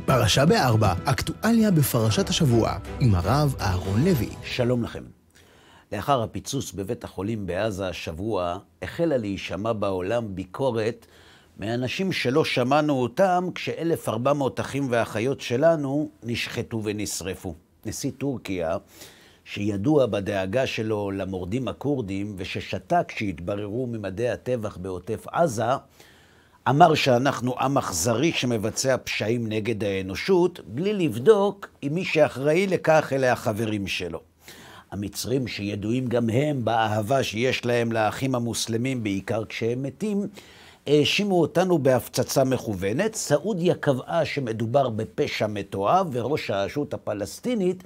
פרשה בארבע, אקטואליה בפרשת השבוע, עם הרב אהרון לוי. שלום לכם. לאחר הפיצוץ בבית החולים בעזה השבוע, החלה להישמע בעולם ביקורת מאנשים שלא שמענו אותם כש-1,400 אחים ואחיות שלנו נשחטו ונשרפו. נשיא טורקיה, שידוע בדאגה שלו למורדים הכורדים וששתק שהתבררו ממדי הטבח בעוטף עזה, אמר שאנחנו עם אכזרי שמבצע פשעים נגד האנושות, בלי לבדוק אם מי שאחראי לכך אלה החברים שלו. המצרים, שידועים גם הם באהבה שיש להם לאחים המוסלמים, בעיקר כשהם מתים, האשימו אותנו בהפצצה מכוונת. סעודיה קבעה שמדובר בפשע מתועב, וראש הרשות הפלסטינית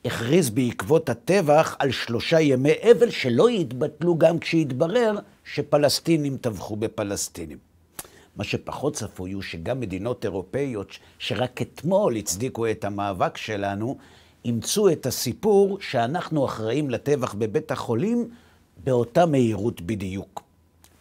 הכריז בעקבות הטבח על 3 ימי אבל שלא יתבטלו גם כשיתברר שפלסטינים טבחו בפלסטינים. מה שפחות צפוי הוא שגם מדינות אירופאיות שרק אתמול הצדיקו את המאבק שלנו, אימצו את הסיפור שאנחנו אחראים לטבח בבית החולים באותה מהירות בדיוק.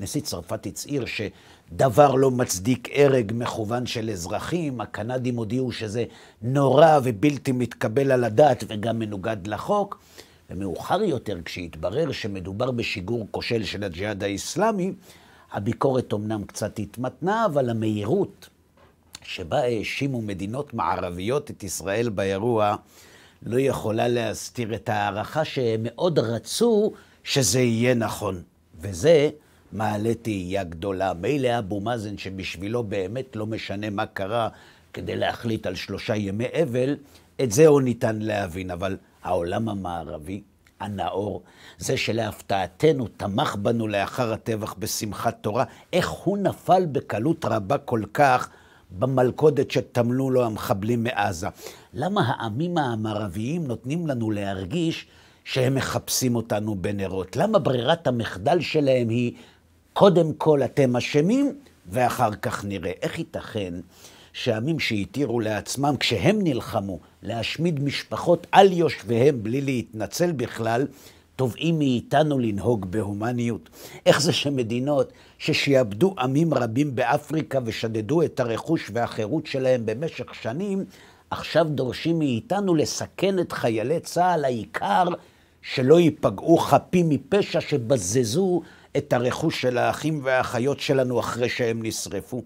נשיא צרפת הצהיר שדבר לא מצדיק הרג מכוון של אזרחים. הקנדים הודיעו שזה נורא ובלתי מתקבל על הדעת וגם מנוגד לחוק. ומאוחר יותר, כשהתברר שמדובר בשיגור כושל של הג'יהאד האסלאמי, הביקורת אומנם קצת התמתנה, אבל המהירות שבה האשימו מדינות מערביות את ישראל באירוע לא יכולה להסתיר את הערכה שהם מאוד רצו שזה יהיה נכון. וזה מעלה תהייה גדולה. מילא אבו מאזן, שבשבילו באמת לא משנה מה קרה כדי להחליט על 3 ימי אבל, את זה הוא ניתן להבין. אבל העולם המערבי, הנאור, זה שלהפתעתנו תמך בנו לאחר הטבח בשמחת תורה, איך הוא נפל בקלות רבה כל כך במלכודת שטמנו לו המחבלים מעזה? למה העמים המערביים נותנים לנו להרגיש שהם מחפשים אותנו בנרות? למה ברירת המחדל שלהם היא קודם כל אתם אשמים ואחר כך נראה? איך ייתכן שהעמים שהתירו לעצמם כשהם נלחמו להשמיד משפחות על יושביהם בלי להתנצל בכלל, תובעים מאיתנו לנהוג בהומניות? איך זה שמדינות ששיעבדו עמים רבים באפריקה ושדדו את הרכוש והחירות שלהם במשך שנים, עכשיו דורשים מאיתנו לסכן את חיילי צה"ל, העיקר שלא ייפגעו חפים מפשע שבזזו את הרכוש של האחים והאחיות שלנו אחרי שהם נשרפו?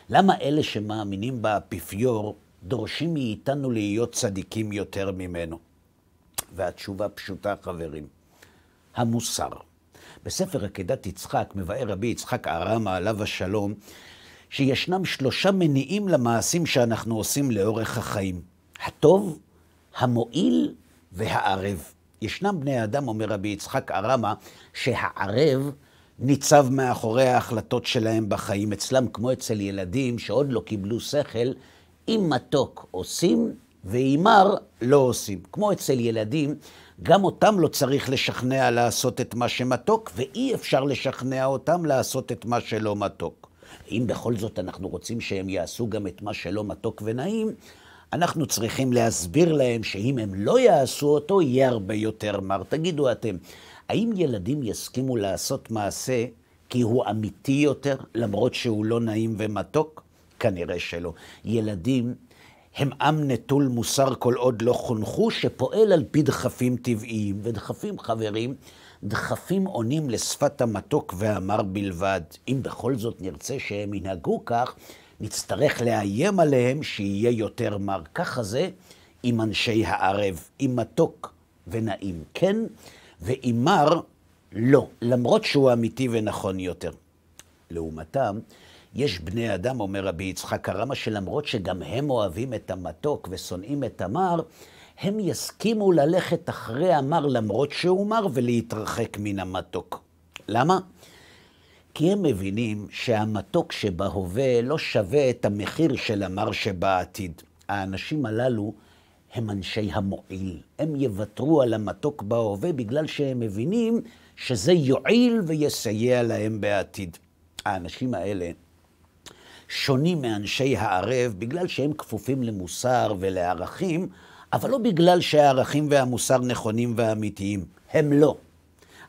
למה אלה שמאמינים באפיפיור דורשים מאיתנו להיות צדיקים יותר ממנו? והתשובה פשוטה, חברים. המוסר. בספר עקדת יצחק מבאר רבי יצחק ארמה עליו השלום שישנם 3 מניעים למעשים שאנחנו עושים לאורך החיים: הטוב, המועיל והערב. ישנם בני אדם, אומר רבי יצחק ארמה, שהערב ניצב מאחורי ההחלטות שלהם בחיים. אצלם, כמו אצל ילדים שעוד לא קיבלו שכל, אם מתוק עושים ואם מר לא עושים. כמו אצל ילדים, גם אותם לא צריך לשכנע לעשות את מה שמתוק, ואי אפשר לשכנע אותם לעשות את מה שלא מתוק. אם בכל זאת אנחנו רוצים שהם יעשו גם את מה שלא מתוק ונעים, אנחנו צריכים להסביר להם שאם הם לא יעשו אותו, יהיה הרבה יותר מר. תגידו אתם, האם ילדים יסכימו לעשות מעשה כי הוא אמיתי יותר, למרות שהוא לא נעים ומתוק? כנראה שלא. ילדים הם עם נטול מוסר כל עוד לא חונכו, שפועל על פי דחפים טבעיים. ודחפים, חברים, דחפים עונים לשפת המתוק והמר בלבד. אם בכל זאת נרצה שהם ינהגו כך, נצטרך לאיים עליהם שיהיה יותר מר. ככה זה עם אנשי הערב, עם מתוק ונעים כן, ועם מר לא, למרות שהוא אמיתי ונכון יותר. לעומתם, יש בני אדם, אומר רבי יצחק ארמה, שלמרות שגם הם אוהבים את המתוק ושונאים את המר, הם יסכימו ללכת אחרי המר למרות שהוא מר ולהתרחק מן המתוק. למה? כי הם מבינים שהמתוק שבהווה לא שווה את המחיר של המר שבעתיד. האנשים הללו הם אנשי המועיל. הם יוותרו על המתוק בהווה בגלל שהם מבינים שזה יועיל ויסייע להם בעתיד. האנשים האלה שונים מאנשי הערב בגלל שהם כפופים למוסר ולערכים, אבל לא בגלל שהערכים והמוסר נכונים ואמיתיים. הם לא.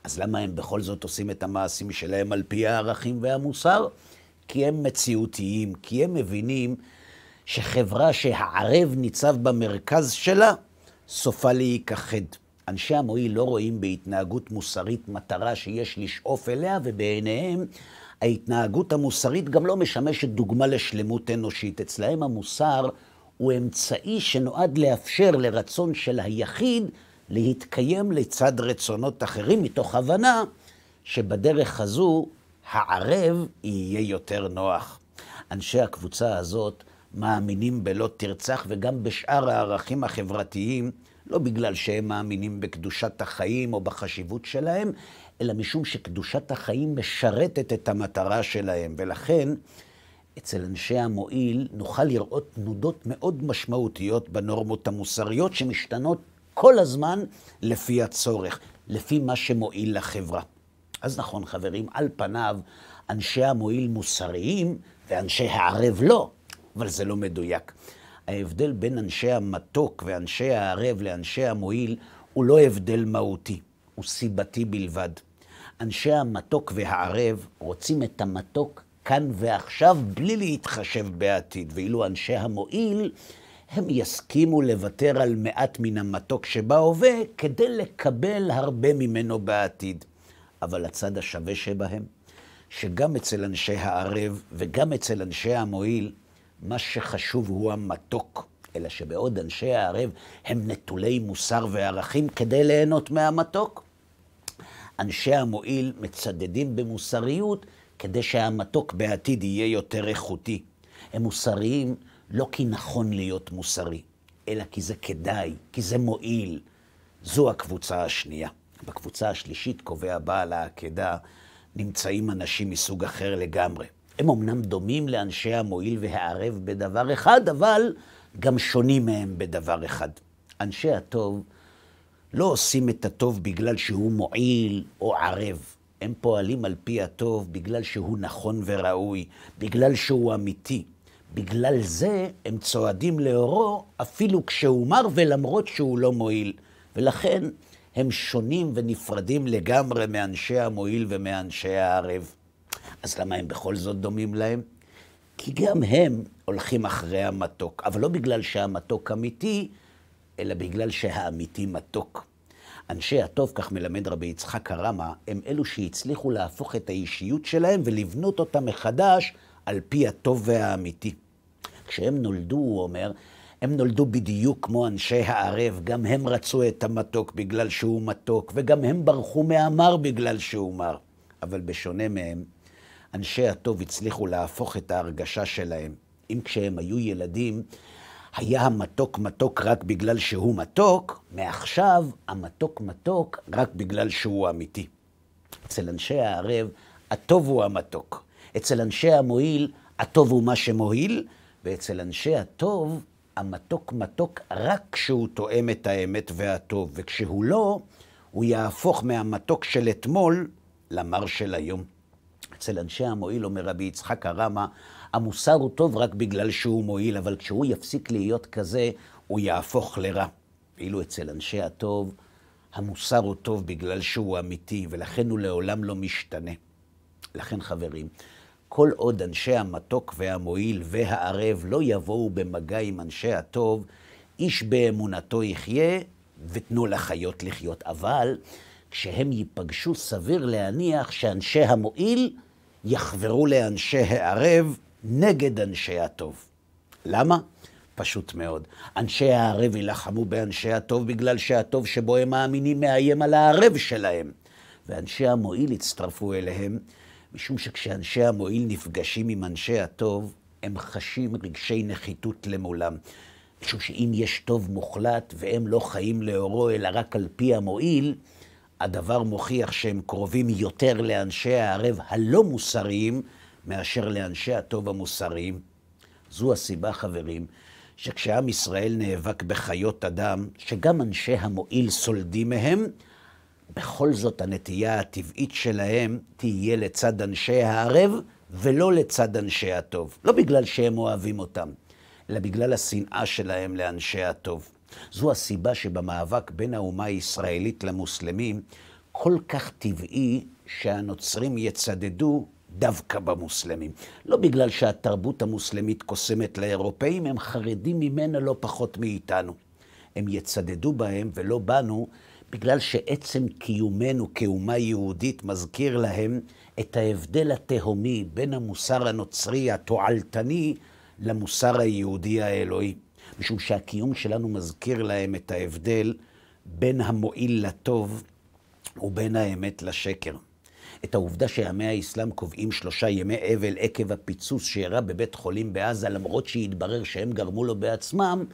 אז למה הם בכל זאת עושים את המעשים שלהם על פי הערכים והמוסר? כי הם מציאותיים, כי הם מבינים שחברה שהערב ניצב במרכז שלה, סופה להיכחד. אנשי המועיל לא רואים בהתנהגות מוסרית מטרה שיש לשאוף אליה, ובעיניהם ההתנהגות המוסרית גם לא משמשת דוגמה לשלמות אנושית. אצלהם המוסר הוא אמצעי שנועד לאפשר לרצון של היחיד להתקיים לצד רצונות אחרים, מתוך הבנה שבדרך הזו הערב יהיה יותר נוח. אנשי הקבוצה הזאת מאמינים בלא תרצח וגם בשאר הערכים החברתיים, לא בגלל שהם מאמינים בקדושת החיים או בחשיבות שלהם, אלא משום שקדושת החיים משרתת את המטרה שלהם. ולכן אצל אנשי המועיל נוכל לראות תנודות מאוד משמעותיות בנורמות המוסריות שמשתנות כל הזמן לפי הצורך, לפי מה שמועיל לחברה. אז נכון חברים, על פניו אנשי המועיל מוסריים ואנשי הערב לא, אבל זה לא מדויק. ההבדל בין אנשי המתוק ואנשי הערב לאנשי המועיל הוא לא הבדל מהותי, הוא סיבתי בלבד. אנשי המתוק והערב רוצים את המתוק כאן ועכשיו בלי להתחשב בעתיד, ואילו אנשי המועיל הם יסכימו לוותר על מעט מן המתוק שבהווה כדי לקבל הרבה ממנו בעתיד. אבל הצד השווה שבהם, שגם אצל אנשי הערב וגם אצל אנשי המועיל, מה שחשוב הוא המתוק, אלא שבעוד אנשי הערב הם נטולי מוסר וערכים כדי ליהנות מהמתוק, אנשי המועיל מצדדים במוסריות כדי שהמתוק בעתיד יהיה יותר איכותי. הם מוסריים לא כי נכון להיות מוסרי, אלא כי זה כדאי, כי זה מועיל. זו הקבוצה השנייה. בקבוצה השלישית, קובע בעל העקדה, נמצאים אנשים מסוג אחר לגמרי. הם אמנם דומים לאנשי המועיל והערב בדבר אחד, אבל גם שונים מהם בדבר אחד. אנשי הטוב לא עושים את הטוב בגלל שהוא מועיל או ערב. הם פועלים על פי הטוב בגלל שהוא נכון וראוי, בגלל שהוא אמיתי. בגלל זה הם צועדים לאורו אפילו כשהוא מר ולמרות שהוא לא מועיל. ולכן הם שונים ונפרדים לגמרי מאנשי המועיל ומאנשי הערב. אז למה הם בכל זאת דומים להם? כי גם הם הולכים אחרי המתוק, אבל לא בגלל שהמתוק אמיתי, אלא בגלל שהאמיתי מתוק. אנשי הטוב, כך מלמד רבי יצחק הרמה, הם אלו שהצליחו להפוך את האישיות שלהם ולבנות אותה מחדש על פי הטוב והאמיתי. כשהם נולדו, הוא אומר, הם נולדו בדיוק כמו אנשי הערב, גם הם רצו את המתוק בגלל שהוא מתוק, וגם הם ברחו מהמר בגלל שהוא מר. אבל בשונה מהם, אנשי הטוב הצליחו להפוך את ההרגשה שלהם. אם כשהם היו ילדים, היה המתוק מתוק רק בגלל שהוא מתוק, מעכשיו המתוק מתוק רק בגלל שהוא אמיתי. אצל אנשי הערב, הטוב הוא המתוק. אצל אנשי המועיל, הטוב הוא מה שמועיל, ואצל אנשי הטוב, המתוק מתוק רק כשהוא תואם את האמת והטוב, וכשהוא לא, הוא יהפוך מהמתוק של אתמול למר של היום. אצל אנשי המועיל, אומר רבי יצחק הרמה, המוסר הוא טוב רק בגלל שהוא מועיל, אבל כשהוא יפסיק להיות כזה, הוא יהפוך לרע. ואילו אצל אנשי הטוב, המוסר הוא טוב בגלל שהוא אמיתי, ולכן הוא לעולם לא משתנה. לכן חברים, כל עוד אנשי המתוק והמועיל והערב לא יבואו במגע עם אנשי הטוב, איש באמונתו יחיה ותנו לחיות לחיות. אבל כשהם ייפגשו, סביר להניח שאנשי המועיל יחברו לאנשי הערב נגד אנשי הטוב. למה? פשוט מאוד. אנשי הערב ילחמו באנשי הטוב בגלל שהטוב שבו הם מאמינים מאיים על הערב שלהם. ואנשי המועיל יצטרפו אליהם, משום שכשאנשי המועיל נפגשים עם אנשי הטוב, הם חשים רגשי נחיתות למולם. משום שאם יש טוב מוחלט והם לא חיים לאורו אלא רק על פי המועיל, הדבר מוכיח שהם קרובים יותר לאנשי הערב הלא מוסריים מאשר לאנשי הטוב המוסריים. זו הסיבה, חברים, שכשעם ישראל נאבק בחיות אדם, שגם אנשי המועיל סולדים מהם, בכל זאת הנטייה הטבעית שלהם תהיה לצד אנשי הערב ולא לצד אנשי הטוב. לא בגלל שהם אוהבים אותם, אלא בגלל השנאה שלהם לאנשי הטוב. זו הסיבה שבמאבק בין האומה הישראלית למוסלמים, כל כך טבעי שהנוצרים יצדדו דווקא במוסלמים. לא בגלל שהתרבות המוסלמית קוסמת לאירופאים, הם חרדים ממנה לא פחות מאיתנו. הם יצדדו בהם ולא בנו, בגלל שעצם קיומנו כאומה יהודית מזכיר להם את ההבדל התהומי בין המוסר הנוצרי התועלתני למוסר היהודי האלוהי. משום שהקיום שלנו מזכיר להם את ההבדל בין המועיל לטוב ובין האמת לשקר. את העובדה שימי האסלאם קובעים 3 ימי אבל עקב הפיצוץ שאירע בבית חולים בעזה, למרות שהתברר שהם גרמו לו בעצמם,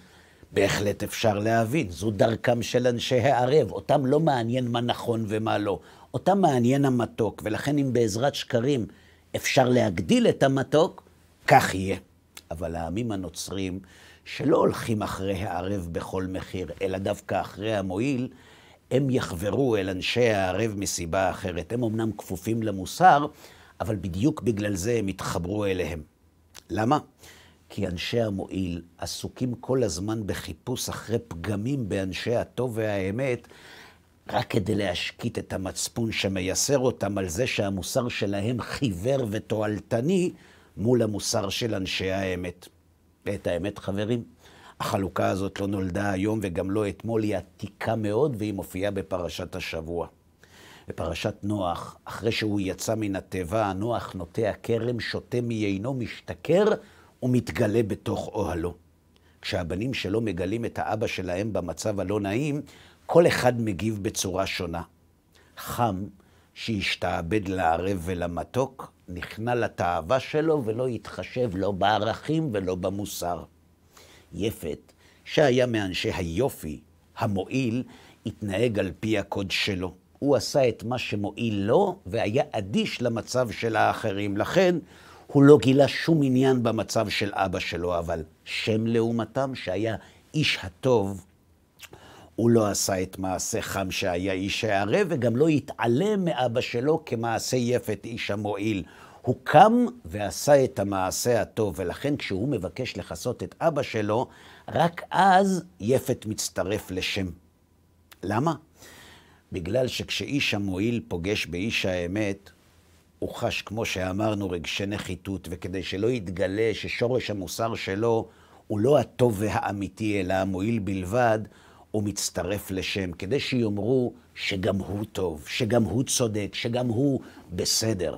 בהחלט אפשר להבין. זו דרכם של אנשי הערב. אותם לא מעניין מה נכון ומה לא. אותם מעניין המתוק, ולכן אם בעזרת שקרים אפשר להגדיל את המתוק, כך יהיה. אבל העמים הנוצרים שלא הולכים אחרי הערב בכל מחיר, אלא דווקא אחרי המועיל, הם יחברו אל אנשי הערב מסיבה אחרת. הם אמנם כפופים למוסר, אבל בדיוק בגלל זה הם התחברו אליהם. למה? כי אנשי המועיל עסוקים כל הזמן בחיפוש אחרי פגמים באנשי הטוב והאמת, רק כדי להשקיט את המצפון שמייסר אותם על זה שהמוסר שלהם חיוור ותועלתני מול המוסר של אנשי האמת. ואת האמת, חברים, החלוקה הזאת לא נולדה היום וגם לא אתמול, היא עתיקה מאוד והיא מופיעה בפרשת השבוע. בפרשת נוח, אחרי שהוא יצא מן התיבה, נוח נוטע כרם, שותה מיינו, משתכר ומתגלה בתוך אוהלו. כשהבנים שלו מגלים את האבא שלהם במצב הלא נעים, כל אחד מגיב בצורה שונה. חם, שהשתעבד לערב ולמתוק, נכנע לתאווה שלו ולא התחשב לא בערכים ולא במוסר. יפת, שהיה מאנשי היופי, המועיל, התנהג על פי הקוד שלו. הוא עשה את מה שמועיל לו והיה אדיש למצב של האחרים. לכן הוא לא גילה שום עניין במצב של אבא שלו, אבל שם לעומתם שהיה איש הטוב, הוא לא עשה את מעשה חם שהיה איש הערב, וגם לא התעלם מאבא שלו כמעשה יפת איש המועיל. הוא קם ועשה את המעשה הטוב, ולכן כשהוא מבקש לחסות את אבא שלו, רק אז יפת מצטרף לשם. למה? בגלל שכשאיש המועיל פוגש באיש האמת, הוא חש, כמו שאמרנו, רגשי נחיתות, וכדי שלא יתגלה ששורש המוסר שלו הוא לא הטוב והאמיתי, אלא המועיל בלבד, הוא מצטרף לשם, כדי שיאמרו שגם הוא טוב, שגם הוא צודק, שגם הוא בסדר.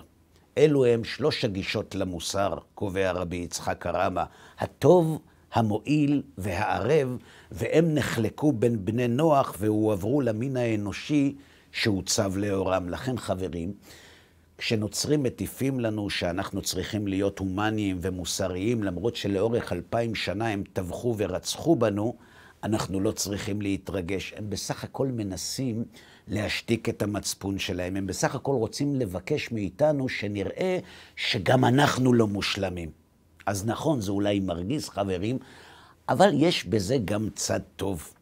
אלו הם 3 הגישות למוסר, קובע רבי יצחק הרמה, הטוב, המועיל והערב, והם נחלקו בין בני נוח והועברו למין האנושי שהוצב לאורם. לכן חברים, כשנוצרים מטיפים לנו שאנחנו צריכים להיות הומניים ומוסריים, למרות שלאורך 2000 שנה הם טבחו ורצחו בנו, אנחנו לא צריכים להתרגש. הם בסך הכל מנסים להשתיק את המצפון שלהם. הם בסך הכל רוצים לבקש מאיתנו שנראה שגם אנחנו לא מושלמים. אז נכון, זה אולי מרגיז חברים, אבל יש בזה גם צד טוב.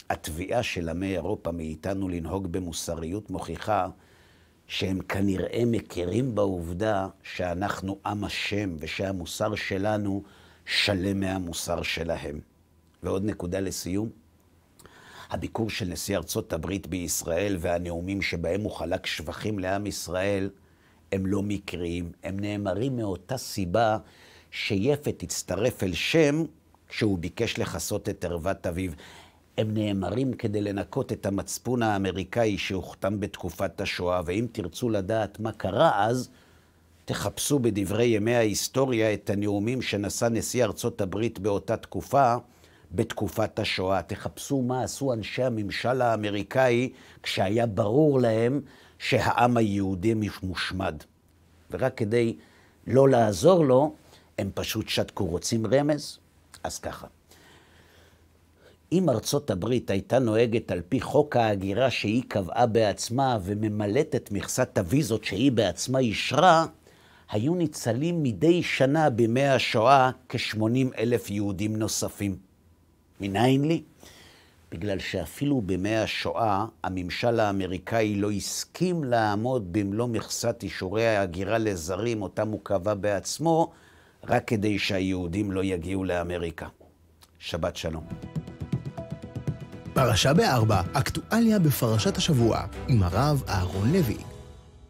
התביעה של עמי אירופה מאיתנו לנהוג במוסריות מוכיחה שהם כנראה מכירים בעובדה שאנחנו עם השם ושהמוסר שלנו שלם מהמוסר שלהם. ועוד נקודה לסיום, הביקור של נשיא ארצות הברית בישראל והנאומים שבהם הוא חלק שבחים לעם ישראל הם לא מקריים, הם נאמרים מאותה סיבה שיפת הצטרף אל שם כשהוא ביקש לחסות את ערוות אביו. הם נאמרים כדי לנקות את המצפון האמריקאי שהוכתם בתקופת השואה, ואם תרצו לדעת מה קרה אז, תחפשו בדברי ימי ההיסטוריה את הנאומים שנשא נשיא ארצות הברית באותה תקופה, בתקופת השואה. תחפשו מה עשו אנשי הממשל האמריקאי כשהיה ברור להם שהעם היהודי מושמד. ורק כדי לא לעזור לו, הם פשוט שתקו. רוצים רמז? אז ככה. אם ארצות הברית הייתה נוהגת על פי חוק ההגירה שהיא קבעה בעצמה וממלאת את מכסת הוויזות שהיא בעצמה אישרה, היו ניצלים מדי שנה בימי השואה כ-80,000 יהודים נוספים. מניין לי? בגלל שאפילו בימי השואה הממשל האמריקאי לא הסכים לעמוד במלוא מכסת אישורי ההגירה לזרים אותם הוא קבע בעצמו, רק כדי שהיהודים לא יגיעו לאמריקה. שבת שלום. פרשה ב4, אקטואליה בפרשת השבוע, עם הרב אהרון לוי.